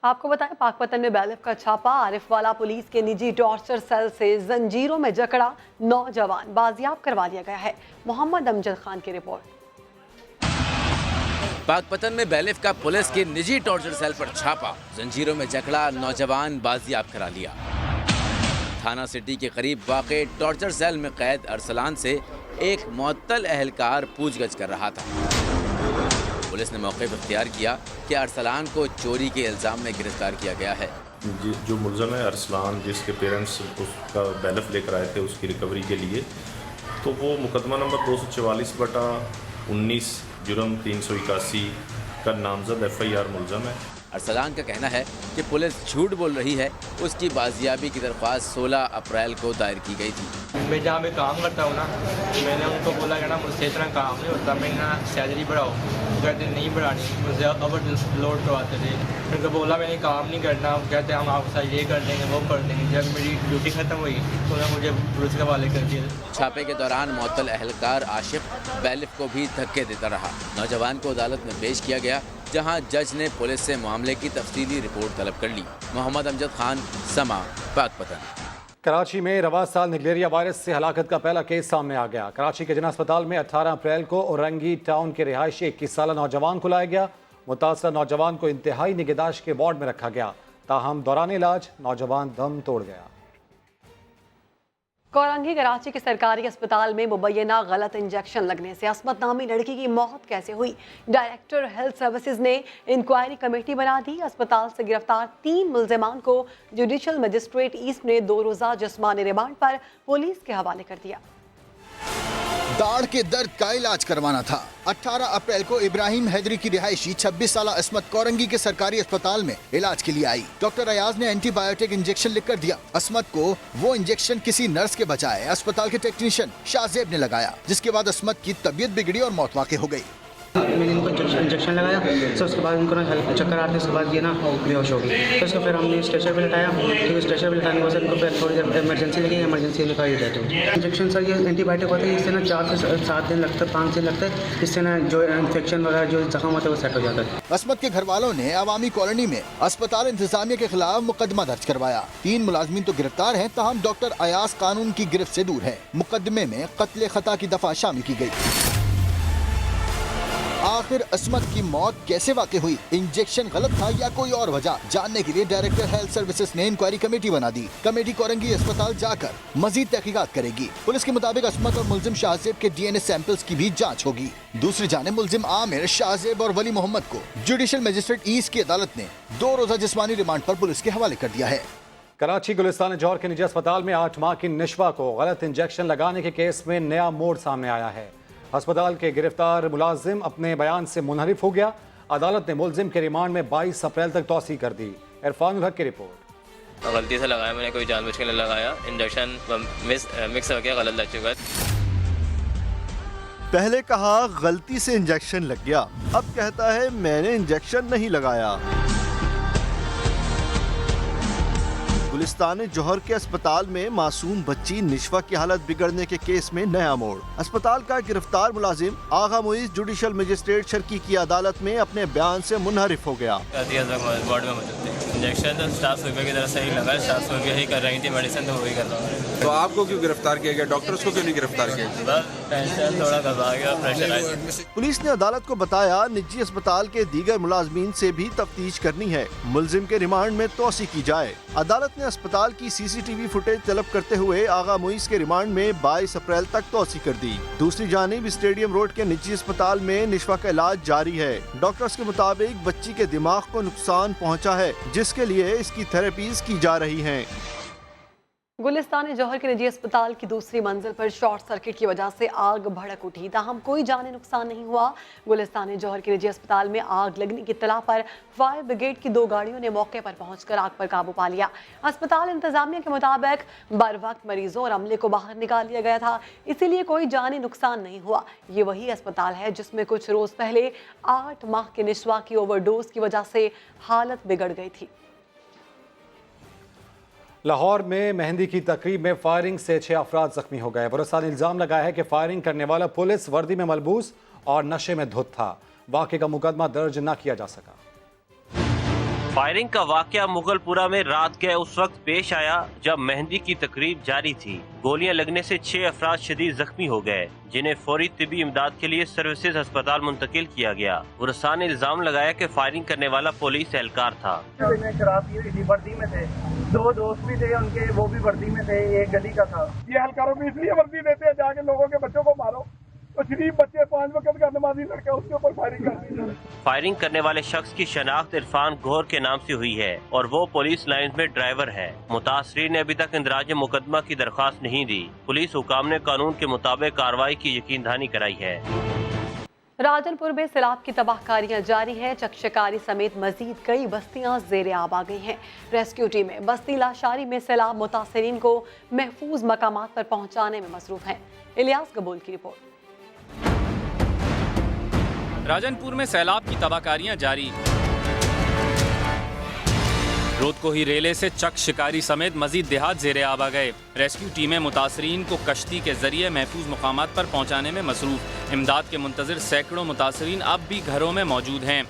आपको बताएं, पाकपतन में बैलिफ का छापा, आरिफ वाला पुलिस के निजी टॉर्चर सेल से जंजीरों में जकड़ा नौजवान बाजियाब करवा लिया गया है। मोहम्मद अमजद खान की रिपोर्ट। पाकपतन में बैलिफ का पुलिस के निजी टॉर्चर सेल पर छापा, जंजीरों में जकड़ा नौजवान बाजियाब करा लिया। थाना सिटी के करीब वाक़े टॉर्चर सेल में कैद अरसलान से एक मुअत्तल अहलकार पूछगछ कर रहा था। पुलिस ने मौके पर इख्तियार किया कि अरसलान को चोरी के इल्ज़ाम में गिरफ्तार किया गया है। जो मुलज़म है अरसलान, जिसके पेरेंट्स उसका बैलिफ लेकर आए थे उसकी रिकवरी के लिए, तो वो मुकदमा नंबर 244/19 जुर्म 381 का नामजद FIR मुलज़म है। अरसलान का कहना है कि पुलिस झूठ बोल रही है। उसकी बाजियाबी की दरख्वास्त 16 अप्रैल को दायर की गई थी। मैं जहाँ मैं काम करता हूँ ना, मैंने उनको बोला कि ना मुझसे इतना काम नहीं होता, मैं ना सैलरी बढ़ाओ, कहते नहीं बढ़ानी, मुझे ओवर लोड करवाते थे। उनको बोला मैंने काम नहीं करना, कहते हम आपके साथ ये कर देंगे वो कर देंगे। जब मेरी ड्यूटी ख़त्म हुई तो उन्होंने मुझे पुलिस के हवाले कर दिया। छापे के दौरान मुअत्तल अहलकार आशिफ बैलिफ को भी धक्के देता रहा। नौजवान को अदालत में पेश किया गया, जहां जज ने पुलिस से मामले की तफसीली रिपोर्ट तलब कर ली। मोहम्मद अमजद खान, समा, पाकपतन। कराची में रवा साल निगलेरिया वायरस से हलाकत का पहला केस सामने आ गया। कराची के जिना अस्पताल में 18 अप्रैल को औरंगी टाउन के रिहायशी 21 साला नौजवान को लाया गया। मुतासरा नौजवान को इंतहाई निगहदाश्त के वार्ड में रखा गया, ताहम दौरान इलाज नौजवान दम तोड़ गया। कोरंगी कराची के सरकारी अस्पताल में मुबैना गलत इंजेक्शन लगने से असमत नामी लड़की की मौत कैसे हुई, डायरेक्टर हेल्थ सर्विसेज ने इंक्वायरी कमेटी बना दी। अस्पताल से गिरफ्तार 3 मुल्जिमान को जुडिशल मजिस्ट्रेट ईस्ट ने 2 रोज़ा जिस्मानी रिमांड पर पुलिस के हवाले कर दिया। दाढ़ के दर्द का इलाज करवाना था। 18 अप्रैल को इब्राहिम हैदरी की रिहायशी 26 साल अस्मत कोरंगी के सरकारी अस्पताल में इलाज के लिए आई। डॉक्टर अयाज ने एंटीबायोटिक इंजेक्शन लिखकर दिया। अस्मत को वो इंजेक्शन किसी नर्स के बजाय अस्पताल के टेक्नीशियन शाहजेब ने लगाया, जिसके बाद अस्मत की तबीयत बिगड़ी और मौत वाक़ई हो गई। मैंने इनको इंजेक्शन लगाया, तो उसके बाद उनको चक्कर आते, उसके बाद ये ना बेहोश हो गई। तो उसको फिर हमने स्ट्रेचर पे लिटाया। फिर स्ट्रेचर पे लिटाने के बाद उनको फिर थोड़ी देर इमरजेंसी लगी, इमरजेंसी में ये डेथ हुई। इंजेक्शन सर ये एंटीबायोटिक होता है, इससे ना 4 से 7 दिन लगता है, 5 दिन लगता है, इससे ना जो इन्फेक्शन वगैरह जो जख्म होता है वो सेट हो जाता है। अस्मत के घर वालों ने अवामी कॉलोनी में अस्पताल इंतजामिया के खिलाफ मुकदमा दर्ज करवाया। 3 मुलाजमीन तो गिरफ्तार हैं, ताहम डॉक्टर अयाज कानून की गिरफ्त से दूर है। मुकदमे में कत्ले खता की दफा शामिल की गई। आखिर अस्मत की मौत कैसे वाक़ई हुई, इंजेक्शन गलत था या कोई और वजह, जानने के लिए डायरेक्टर हेल्थ सर्विसेज ने इंक्वायरी कमेटी बना दी। कमेटी कोरंगी अस्पताल जाकर मजीद तहकीकात करेगी। पुलिस के मुताबिक अस्मत और मुल्जिम शाहजेब के DNA सैंपल्स की भी जांच होगी। दूसरी जानिब मुल्जिम आमिर, शाहजेब और वली मोहम्मद को जुडिशल मजिस्ट्रेट ईस्ट की अदालत ने 2 रोज़ा जिस्मानी रिमांड पर पुलिस के हवाले कर दिया है। कराची गुलिस्तान जौहर के निजी अस्पताल में 8 माह की निशवा को गलत इंजेक्शन लगाने के केस में नया मोड़ सामने आया है। अस्पताल के गिरफ्तार मुलाजिम अपने बयान से मुनहरिफ हो गया। अदालत ने मुलजिम के रिमांड में 22 अप्रैल तक तौसी कर दी। इरफान हक की रिपोर्ट। गलती से लगाया, मैंने कोई जानबूझ के नहीं लगाया, इंजेक्शन मिक्स हो गया, गलत लग चुका है। पहले कहा गलती से इंजेक्शन लग गया, अब कहता है मैंने इंजेक्शन नहीं लगाया। गुलिस्तान जौहर के अस्पताल में मासूम बच्ची निशवा की हालत बिगड़ने के केस में नया मोड़। अस्पताल का गिरफ्तार मुलाजिम आगा मुइज जुडिशल मजिस्ट्रेट शर्की की अदालत में अपने बयान से मुनहरिफ हो गया। इंजेक्शन तो स्टाफ सुबह की तरफ से ही लगा, स्टाफ सुबह ही कर रही थी, मेडिसिन तो वही कर रहा हूँ। तो आपको क्यों गिरफ्तार किया गया, डॉक्टर्स को क्यों नहीं गिरफ्तार किया? बस टेंशन थोड़ा घबरा गया, प्रेशराइज। पुलिस ने अदालत को बताया निजी अस्पताल के दीगर मुलाजमीन से भी तफ्तीश करनी है, मुलजिम के रिमांड में तोसी की जाए। अदालत ने अस्पताल की CCTV फुटेज तलब करते हुए आगा मुइज के रिमांड में 22 अप्रैल तक तोसी कर दी। दूसरी जानिब स्टेडियम रोड के निजी अस्पताल में निशवा का इलाज जारी है। डॉक्टर्स के मुताबिक बच्ची के दिमाग को नुकसान पहुंचा है, जिसके लिए इसकी थेरेपीज की जा रही हैं। गुलिस्तान जौहर के निजी अस्पताल की दूसरी मंजिल पर शॉर्ट सर्किट की वजह से आग भड़क उठी, ताहम कोई जानी नुकसान नहीं हुआ। गुलिस्तान जौहर के निजी अस्पताल में आग लगने की इत्तला पर फायर ब्रिगेड की 2 गाड़ियों ने मौके पर पहुंचकर आग पर काबू पा लिया। अस्पताल इंतजामिया के मुताबिक बर वक्त मरीजों और अमले को बाहर निकाल लिया गया था, इसीलिए कोई जानी नुकसान नहीं हुआ। ये वही अस्पताल है जिसमें कुछ रोज पहले 8 माह के निस्वा की ओवरडोज की वजह से हालत बिगड़ गई थी। लाहौर में मेहंदी की तकरीब में फायरिंग से 6 अफराद जख्मी हो गए। पुलिस ने इल्जाम लगाया है कि फायरिंग करने वाला पुलिस वर्दी में मलबूस और नशे में धुत था। वाक़े का मुकदमा दर्ज न किया जा सका। फायरिंग का वाकया मुगलपुरा में रात के उस वक्त पेश आया जब मेहंदी की तकरीब जारी थी। गोलियां लगने से 6 अफराद शदीद जख्मी हो गए, जिन्हें फौरी तिबी इमदाद के लिए सर्विसेज अस्पताल मुंतकिल किया गया। पुलिस ने इल्जाम लगाया कि फायरिंग करने वाला पुलिस एहलकार था। शराब पी रही थी, वर्दी में थे, 2 दोस्त भी थे उनके, वो भी वर्दी में थे, एक गली का था। ये एहलकारों को इसलिए वर्दी देते हैं जाके लोगों के बच्चों को मारो, तो शरीफ बच्चे 5 वक्त का नमाजी लड़का उसके ऊपर फायरिंग कर दी। फायरिंग करने वाले शख्स की शनाख्त इरफान गौहर के नाम से हुई है और वो पुलिस लाइन में ड्राइवर है। मुतासरीन ने अभी तक इंदराज मुकदमा की दरख्वास्त नहीं दी। पुलिस हुकाम ने कानून के मुताबिक कार्रवाई की यकीन दहानी कराई है। राजनपुर में सैलाब की तबाहकारियां जारी हैं। चकशकारी समेत मजीद कई बस्तियां ज़ेरे आब आ गई हैं। रेस्क्यू टीमें बस्ती लाशारी में सैलाब मुतासरीन को महफूज मकामात पर पहुंचाने में मसरूफ हैं। इलियास कबूल की रिपोर्ट। राजनपुर में सैलाब की तबाहकारियां जारी। रोद को ही रेले से चक शिकारी समेत मजीद देहात ज़ेरे आब आ गए। रेस्क्यू टीमें मुतासरीन को कश्ती के जरिए महफूज मुकामात पर पहुंचाने में मसरूफ। इमदाद के मुंतजर सैकड़ों मुतासरीन अब भी घरों में मौजूद हैं।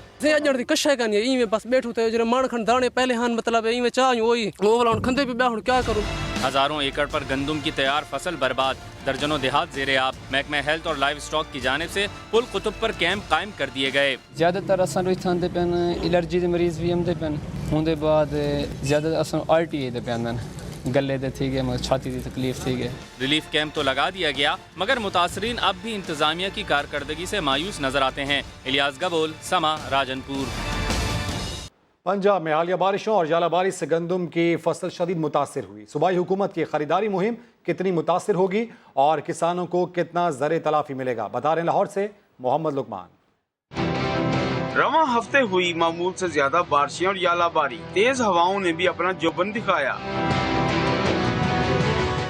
बस बैठो तो माण खंड दाने पहले हान मतलब खंदे पे बैठ क्या करूं। हजारों एकड़ पर गंदम की तैयार फसल बर्बाद, दर्जनों देहात ज़ेरे आब। महकमा हेल्थ और लाइव स्टॉक की जानिब से पुल कुतुब पर कैंप कायम कर दिए गए। ज्यादातर असन इत्थे पेन एलर्जी के मरीज भी आंदे पेन, उनके बाद ज्यादा असन RTA दे पेन गले दे थी गए, छाती की तकलीफ थी गए। रिलीफ कैंप तो लगा दिया गया मगर मुतासरीन अब भी इंतजामिया की कारकर्दगी से मायूस नजर आते हैं। इलियास गबोल, समा, राजनपुर। पंजाब में हालिया बारिशों और जालाबारिश से गंदम की फसल शदीद मुतासिर हुई। सूबाई हुकूमत की खरीदारी मुहिम कितनी मुतासिर होगी और किसानों को कितना ज़र तलाफी मिलेगा, बता रहे लाहौर से मोहम्मद लुकमान। रवां हफ्ते हुई मामूल से ज्यादा बारिशें और यालाबारी, तेज हवाओं ने भी अपना जोबन दिखाया।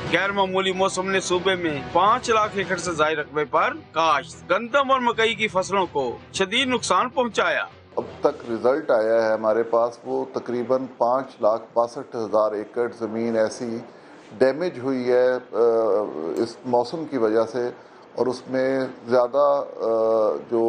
गैर मामूली मौसम ने सूबे में 5 लाख एकड़ से ज्यादा रकबे पर काश्त, गंदम और मकई की फसलों को शदीद नुकसान पहुंचाया। अब तक रिजल्ट आया है हमारे पास, वो तकरीबन 5,62,000 एकड़ ज़मीन ऐसी डैमेज हुई है इस मौसम की वजह से, और उसमें ज़्यादा जो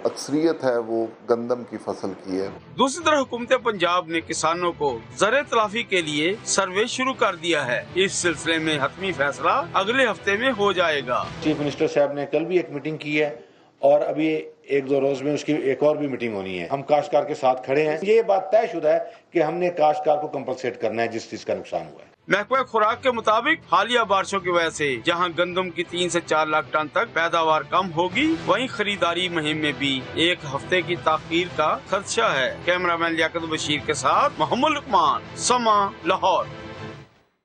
अक्सरियत है वो गंदम की फसल की है। दूसरी तरफ हुकूमत पंजाब ने किसानों को ज़र तलाफी के लिए सर्वे शुरू कर दिया है। इस सिलसिले में हतमी फैसला अगले हफ्ते में हो जाएगा। चीफ मिनिस्टर साहब ने कल भी एक मीटिंग की है और अभी 1-2 रोज में उसकी एक और भी मीटिंग होनी है। हम काश्तकार के साथ खड़े हैं। ये बात तयशुदा है कि हमने काश्तकार को कंपनसेट करना है जिस चीज का नुकसान हुआ है। महकमा खुराक के मुताबिक हालिया बारिशों की वजह से जहां गंदम की 3 से 4 लाख टन तक पैदावार कम होगी, वहीं खरीदारी मुहिम में भी 1 हफ्ते की ताखीर का खदशा है। कैमरामैन लियाकत बशीर के साथ मोहम्मद लुकमान, समा, लाहौर।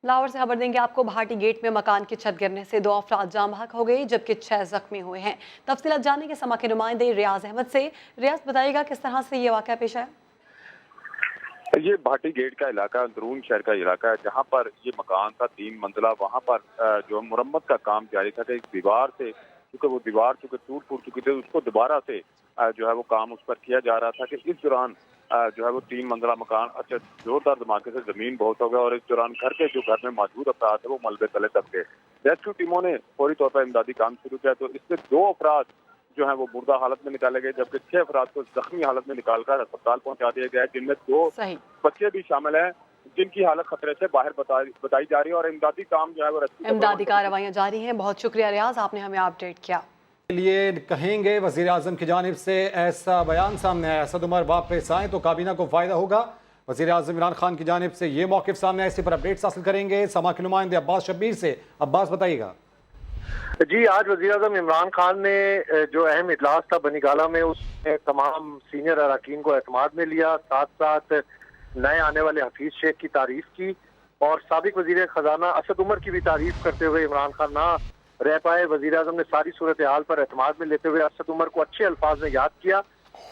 लाहौर से खबर देंगे आपको। भाटी गेट में मकान की छत गिरने से 2 अफराद जाम बहक हो गई जबकि 6 जख्मी हुए हैं। तफसीलात जानने के समा के नुमाइंदे रियाज अहमद से। रियाज, बताइएगा किस तरह से ये वाक़या पेश आया? ये भाटी गेट का इलाका अंदरून शहर का इलाका है जहाँ पर ये मकान था 3 मंजिला। वहाँ पर जो मुरम्मत का काम जारी था कि एक दीवार से, क्योंकि वो दीवार चूँकि टूट फूट चुकी थी, उसको दोबारा से जो है वो काम उस पर किया जा रहा था कि इस दौरान जो है वो 3 मंजिला मकान अच्छा जोरदार धमाके से जमीन बहुत हो गया और इस दौरान घर के जो घर में मौजूद अफराद थे वो मलबे तले दब गए। रेस्क्यू टीमों ने फौरी तौर पर इमदादी काम शुरू किया तो इससे 2 अफराद जो है वो मुर्दा हालत में निकाले गए जबकि 6 अफराद को जख्मी हालत में निकालकर अस्पताल पहुंचा दिया गया है, जिनमें 2 बच्चे भी शामिल हैं जिनकी हालत खतरे से बाहर बताई जा रही है और इमदादी काम जो है वो इमदादी कार्रवाइयाँ जारी हैं। बहुत शुक्रिया रियाज, आपने हमें अपडेट किया। लिए कहेंगे वज़ीर आज़म की जानिब से ऐसा बयान सामने आया, असद उमर वापस आए तो काबीना को फ़ायदा होगा। वज़ीर आज़म इमरान खान की जानिब से ये मौक़िफ़ सामने आए, इसी पर अपडेट्स हासिल करेंगे समा के नुमाइंदे अब्बास शब्बीर से। अब्बास, बताइएगा। जी, आज वज़ीर आज़म इमरान खान ने जो अहम इजलास था बनीगाला में, उसमें तमाम सीनियर अरकान को एतमाद में लिया, साथ साथ नए आने वाले हफीज शेख की तारीफ की और साबिक वजीर खजाना असद उमर की भी तारीफ करते हुए इमरान खान ना रह पाए। वजीर आजम ने सारी सूरत हाल पर एतमाद में लेते हुए असद उमर को अच्छे अल्फाज में याद किया।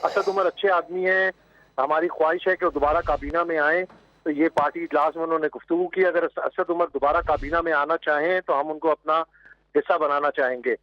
असद उमर अच्छे आदमी हैं, हमारी ख्वाहिश है कि वो दोबारा काबीना में आए। तो ये पार्टी इजलास में उन्होंने गुफ्तगू की, अगर असद उमर दोबारा काबीना में आना चाहें तो हम उनको अपना हिस्सा बनाना चाहेंगे।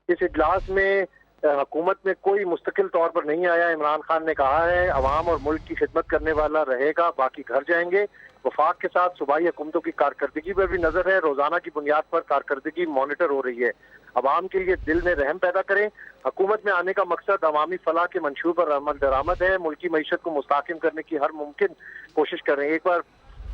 इस इजलास में हुकूमत में कोई मुस्तकिल तौर पर नहीं आया। इमरान खान ने कहा है अवाम और मुल्क की खिदमत करने वाला रहेगा, बाकी घर जाएंगे। वफाक के साथ सूबाई हुकूमतों की कारकर्दगी पर भी नजर है, रोजाना की बुनियाद पर कारकर्दगी मॉनिटर हो रही है। अवाम के लिए दिल में रहम पैदा करें। हुकूमत में आने का मकसद अवामी फलाह के मंशूर पर अमल दरामद है। मुल्की मईशत को मुस्तहकम करने की हर मुमकिन कोशिश कर रहे हैं। एक बार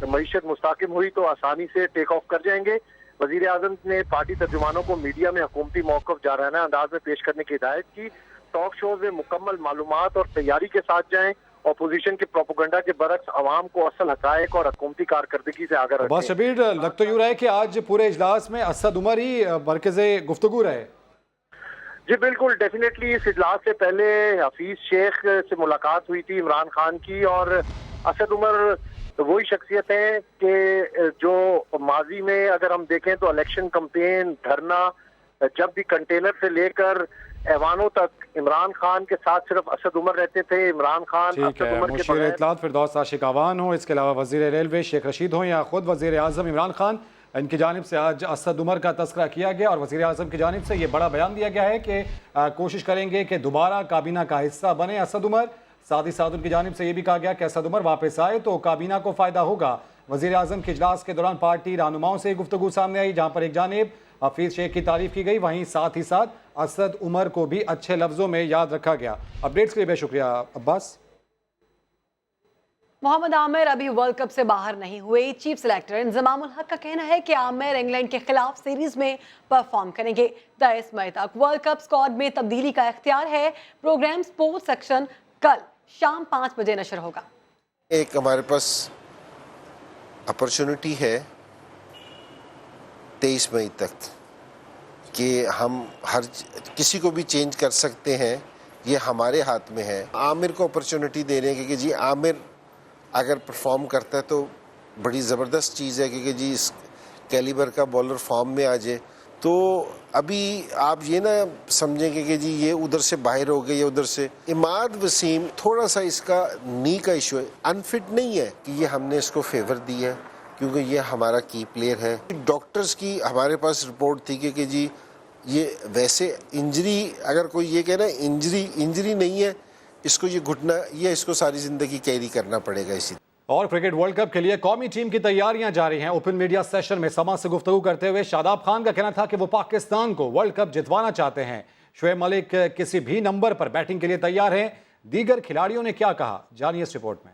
मईशत मुस्तहकम हुई तो आसानी से टेक ऑफ कर जाएंगे। वजीर आजम ने पार्टी तर्जुमानों को मीडिया में हुकूमती मौक़िफ़ जारहाना अंदाज में पेश करने की हिदायत की। टॉक शोज में मुकम्मल मालूमात और तैयारी के साथ जाएं। अपोजिशन के प्रोपेगेंडा के बरक्स आवाम को असल हक़ाइक़ और हुकूमती कारकर्दगी से आगाह रखें। अब्बास शबीर, लग तो यूँ रहा है कि आज पूरे इजलास में असद उमर ही मरकज़े गुफ्तगू रहे। जी बिल्कुल, डेफिनेटली इस इजलास से पहले हफीज शेख से मुलाकात हुई थी इमरान खान की, और असद उमर वही शख्सियत है कि जो माजी में अगर हम देखें तो इलेक्शन कैंपेन, धरना, जब भी कंटेनर से लेकर ऐवानों तक इमरान खान के साथ सिर्फ असद उमर रहते थे। इमरान खान ठीक है, मुशीर इत्तलात फिरदौस आशिक आवान हो, इसके अलावा वजीर रेलवे शेख रशीद हो या खुद वजीर आजम इमरान खान, इनकी जानिब से आज असद उमर का तस्करा किया गया और वजीर आजम की जानिब से ये बड़ा बयान दिया गया है कि कोशिश करेंगे कि दोबारा काबीना का हिस्सा बने असद उमर। साथ ही साथ उनकी जानिब से ये भी कहा गया कि असद उमर वापस आए तो काबीना को फ़ायदा होगा। वज़ीर आज़म के इजलास के दौरान पार्टी रहनुमाओं से गुफ्तगू सामने आई, जहाँ पर एक जानिब हफीज़ शेख की तारीफ की गई, वहीं साथ ही साथ असद उमर को भी अच्छे लफ्ज़ों में याद रखा गया। अपडेट्स के लिए बेशुक्रिया अब्बास। मोहम्मद आमिर अभी वर्ल्ड कप से बाहर नहीं हुए। चीफ सिलेक्टर इंजमामुल हक का कहना है कि आमिर इंग्लैंड के खिलाफ सीरीज में परफॉर्म करेंगे। 23 मई तक वर्ल्ड कप स्क्वाड में तब्दीली का इख्तियार है। प्रोग्राम स्पोर्ट्स सेक्शन कल शाम 5 बजे नशर होगा। एक हमारे पास अपॉर्चुनिटी है 23 मई तक कि हम हर किसी को भी चेंज कर सकते हैं, ये हमारे हाथ में है। आमिर को अपॉर्चुनिटी दे रहे हैं कि जी आमिर अगर परफॉर्म करता है तो बड़ी ज़बरदस्त चीज़ है, क्योंकि जी इस कैलिबर का बॉलर फॉर्म में आ जाए तो अभी आप ये ना समझेंगे कि जी ये उधर से बाहर हो गए या उधर से। इमाद वसीम थोड़ा सा इसका नी का इशू है, अनफिट नहीं है कि ये हमने इसको फेवर दी है क्योंकि ये हमारा की प्लेयर है। डॉक्टर्स की हमारे पास रिपोर्ट थी कि जी ये वैसे इंजरी, अगर कोई ये कह रहा है इंजरी नहीं है, इसको ये घुटना, ये इसको सारी ज़िंदगी कैरी करना पड़ेगा इसी। और क्रिकेट वर्ल्ड कप के लिए कौमी टीम की तैयारियां जारी हैं। ओपन मीडिया सेशन में समा से गुफ्तगू करते हुए शादाब खान का कहना था कि वो पाकिस्तान को वर्ल्ड कप जितवाना चाहते हैं। शुएब मलिक किसी भी नंबर पर बैटिंग के लिए तैयार हैं। दीगर खिलाड़ियों ने क्या कहा, जानिए इस रिपोर्ट में।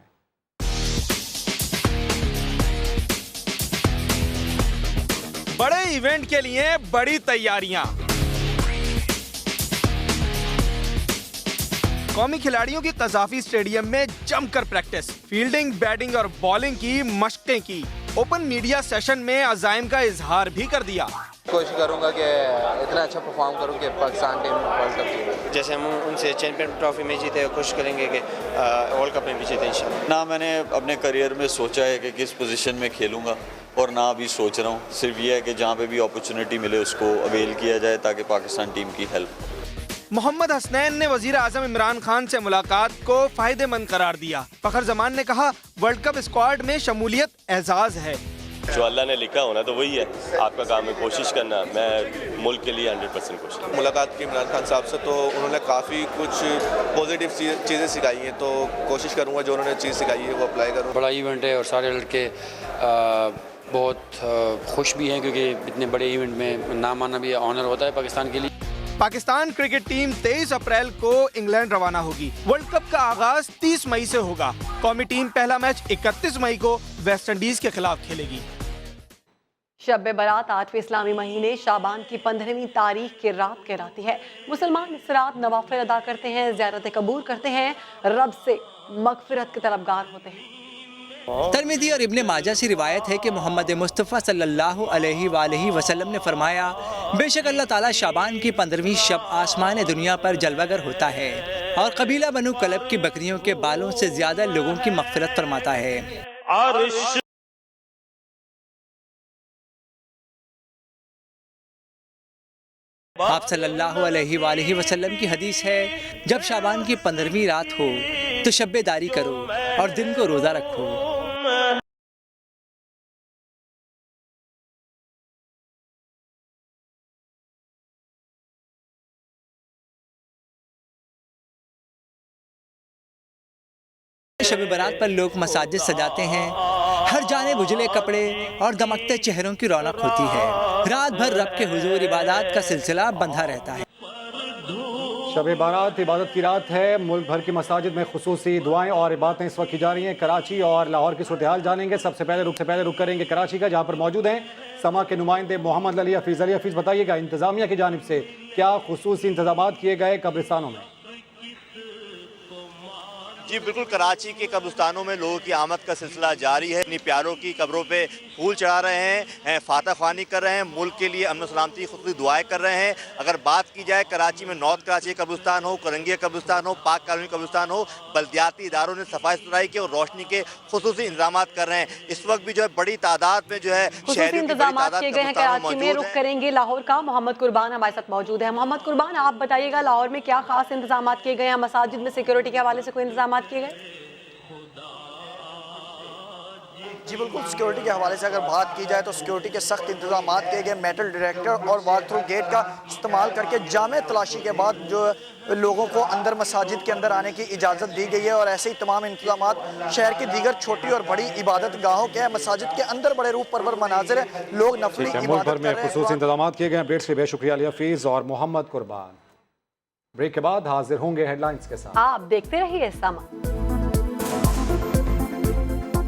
बड़े इवेंट के लिए बड़ी तैयारियां। कौमी खिलाड़ियों की कज़ाफी स्टेडियम में जमकर प्रैक्टिस, फील्डिंग, बैटिंग और बॉलिंग की मशक़ें की। ओपन मीडिया सेशन में अज़ाइम का इजहार भी कर दिया। कोशिश करूंगा कि इतना अच्छा परफॉर्म करूं कि पाकिस्तान टीम वर्ल्ड कप जीते। जैसे हम उनसे चैंपियन ट्रॉफी में जीते, कोशिश करेंगे कि वर्ल्ड कप में भी जीते इंशाल्लाह। ना मैंने अपने करियर में सोचा है कि किस पोजीशन में खेलूंगा और ना अभी सोच रहा हूँ। सिर्फ ये है कि जहाँ पे भी अपॉर्चुनिटी मिले उसको अवेल किया जाए ताकि पाकिस्तान टीम की हेल्प। मोहम्मद हसनैन ने वजीर आजम इमरान खान से मुलाकात को फायदेमंद करार दिया। फखर जमान ने कहा वर्ल्ड कप स्क्वाड में शमूलियत एजाज है। जो अल्लाह ने लिखा होना तो वही है, आपका काम है कोशिश करना। मैं मुल्क के लिए 100% कोशिश। मुलाकात की इमरान खान साहब से तो उन्होंने काफ़ी कुछ पॉजिटिव चीज़ें सिखाई हैं, तो कोशिश करूँगा जो उन्होंने चीज़ सिखाई है वो अप्लाई करूँ। बड़ा इवेंट है और सारे लड़के बहुत खुश भी हैं क्योंकि इतने बड़े इवेंट में नाम आना भी ऑनर होता है पाकिस्तान के लिए। पाकिस्तान क्रिकेट टीम 23 अप्रैल को इंग्लैंड रवाना होगी। वर्ल्ड कप का आगाज 30 मई से होगा। कौमी टीम पहला मैच 31 मई को वेस्ट इंडीज के खिलाफ खेलेगी। शब बरात 8वें इस्लामी महीने शाबान की 15वीं तारीख की रात कहलाती है। मुसलमान इस रात नवाफिल अदा करते हैं, ज़ियारत कबूल करते हैं, रब से मगफिरत के तलबगार होते हैं। तिरमिज़ी और इब्ने माजा से रिवायत है कि मोहम्मद मुस्तफ़ा सल्लल्लाहु अलैहि वसल्लम ने फरमाया, बेशक अल्लाह ताला शाबान की 15वीं शब आसमान दुनिया पर जलवागर होता है और कबीला बनु कलब की बकरियों के बालों से ज़्यादा लोगों की मग़फ़िरत फरमाता है। आप सल्लल्लाहु अलैहि वसल्लम की हदीस है, जब शाबान की 15वीं रात हो तो शब्बेदारी करो और दिन को रोज़ा रखो। शब बारात पर लोग मसाजिद सजाते हैं, हर जानिब उजले कपड़े और दमकते चेहरों की रौनक होती है। रात भर रब के हुजूर इबादत का सिलसिला बंधा रहता है। शब बारात इबादत की रात है। मुल्क भर की मसाजिद में खुसूसी दुआएं और इबादतें इस वक्त की जा रही हैं। कराची और लाहौर की सूरत हाल जानेंगे। सबसे पहले रुक करेंगे कराची का, जहाँ पर मौजूद हैं समा के नुमाइंदे मोहम्मद अली हफीज़। अली हफीज़, बताइएगा इंतज़ामिया की जानिब से क्या खुसूसी इंतजाम किए गए कब्रिस्तानों में? जी बिल्कुल, कराची के कब्रिस्तानों में लोगों की आमद का सिलसिला जारी है। अपनी प्यारों की कब्रों पे फूल चढ़ा रहे हैं, फातह ख्वानी कर रहे हैं, मुल्क के लिए अमन सलामती खुसूसी दुआएं कर रहे हैं। अगर बात की जाए कराची में नॉर्थ कराची कब्रिस्तान हो, करंगिया कब्रिस्तान हो, पाक कॉलोनी कब्रिस्तान हो, बल्दियाती इदारों ने सफाई सुथराई के और रोशनी के खुसूसी इंतजाम कर रहे हैं। इस वक्त भी जो है बड़ी तादाद में जो है खुसूसी इंतजाम किए गए हैं कराची में। रुख करेंगे लाहौर का, मोहम्मद कुर्बान हमारे साथ मौजूद है। मोहम्मद कुर्बान, आप बताइएगा लाहौर में क्या खास इंतजाम किए गए हैं? मसाजिद में सिक्योरिटी के हवाले से कोई इंतजाम किए गए? जी बिल्कुल, सिक्योरिटी के हवाले से अगर बात की जाए तो सिक्योरिटी के सख्त इंतजाम किए गए। मेटल डिटेक्टर और वॉक थ्रू गेट का इस्तेमाल करके जामे तलाशी के बाद जो लोगों को अंदर मसाजिद के अंदर आने की इजाज़त दी गई है। और ऐसे ही तमाम इंतजाम शहर की दीगर छोटी और बड़ी इबादत गाहों के हैं। मसाजिद के अंदर बड़े रूप परवर मनाजिर है, लोग नफली मुल्क भर में खुसूसी इंतजाम किए गए हैं। अपडेट्स के लिए शुक्रिया अली हफीज़ और मोहम्मद कुर्बान। ब्रेक के बाद हाजिर होंगे हेडलाइंस के साथ। आप देखते रहिए समा।